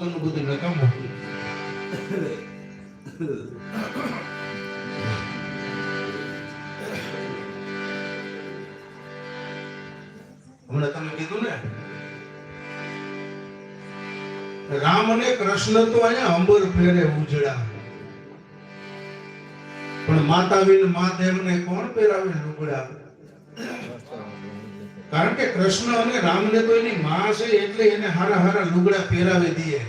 તો બધું નકામું. હમણાં તમે કીધું ને રામ અને કૃષ્ણ તો અહીંયા અંબર ફેરે ઉજળા, પણ માતા વિન મહાદેવને કોણ પહેરાવે લુગડા? કારણ કે કૃષ્ણ અને રામને તો એની માં છે એટલે એને હારા હારા લુગડા પહેરાવી દઈએ,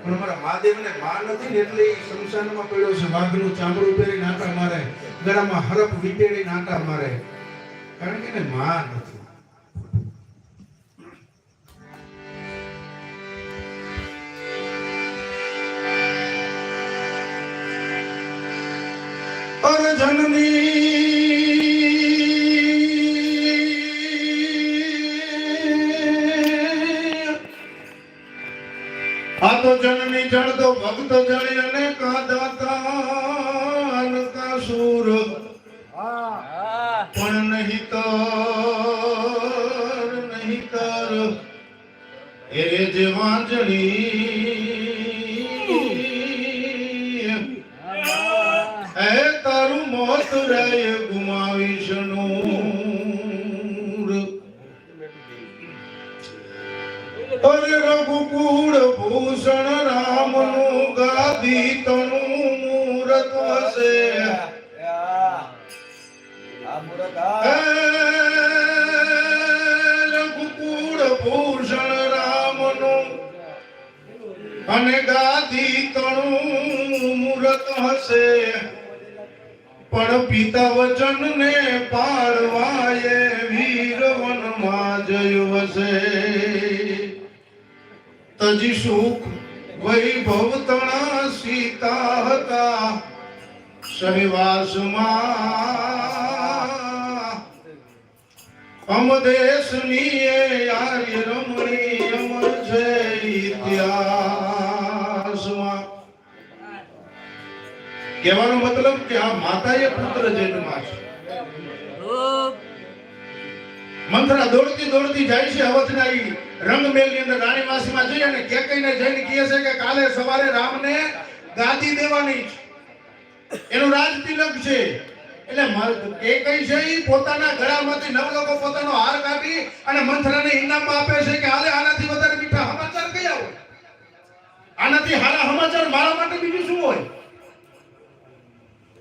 પણ અમારા મહાદેવને માં નથી ને એટલે એ શમશાનમાં પડ્યો છે, વાઘનું ચામડું પહેરી નાટા મારે, ગળામાં હરપ વીંટેડી નાટા મારે, કારણ કે એને માં નથી. આ તો જનની જળ તો ભક્ત જળી અને કાદાતાન કા સૂર, પણ નહીં તર એ જે વાંજણી એ તારું મોત રે ગુમાવીશ નૂર. અરે રઘુકુળ ભૂષણ રામનું ગાદી તનું મૂરત હશે, રઘુકુળ ભૂષણ રામનું અને ગાદી તનું મૂરત હશે, પણ પિતા વચન ને પાળવાએ વીર વનમાં જયું હશે. તજી સુખ વૈભવ તણા સીતા હતા સહવાસમાં, અમદેશની આર્ય રમણી અમર છે ઇતિહાસમાં. કહેવાનો મતલબ કે આ માતાએ પુત્ર જન્મ્યા છે. મંથરા દોડતી દોડતી જાય છે અવધના રંગમેલ ની અંદર રાણી વાસીમાં જઈ અને કેકઈને જઈને કહે છે કે કાલે સવારે રામને ગાદી દેવાની છે, એનું રાજ તિલક છે. એટલે કેકઈ છે ઈ પોતાના ગળામાંથી નવલોકો પોતાનો હાર કાઢી અને મંથરાને ઇનામમાં આપે છે કે હાલે આનાથી વધારે મીઠા સમાચાર કયા હોય, આનાથી હારા સમાચાર મારા માટે બીજું શું હોય?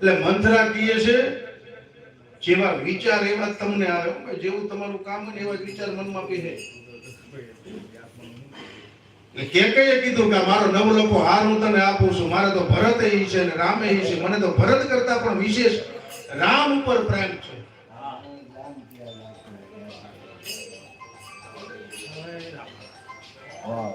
એટલે મંથરા કહે છે જેવા વિચાર એવા તમને આવે, જેવું તમારું કામ હોય એવા વિચાર મનમાં પીહે. કેકઈએ કીધું કે મારો નવલોકો હાર હું તને આપું છું, મારે તો ભરત એ છે ને રામ એ છે, મને તો ભરત કરતા પણ વિશેષ રામ ઉપર પ્રેમ છે. વાહ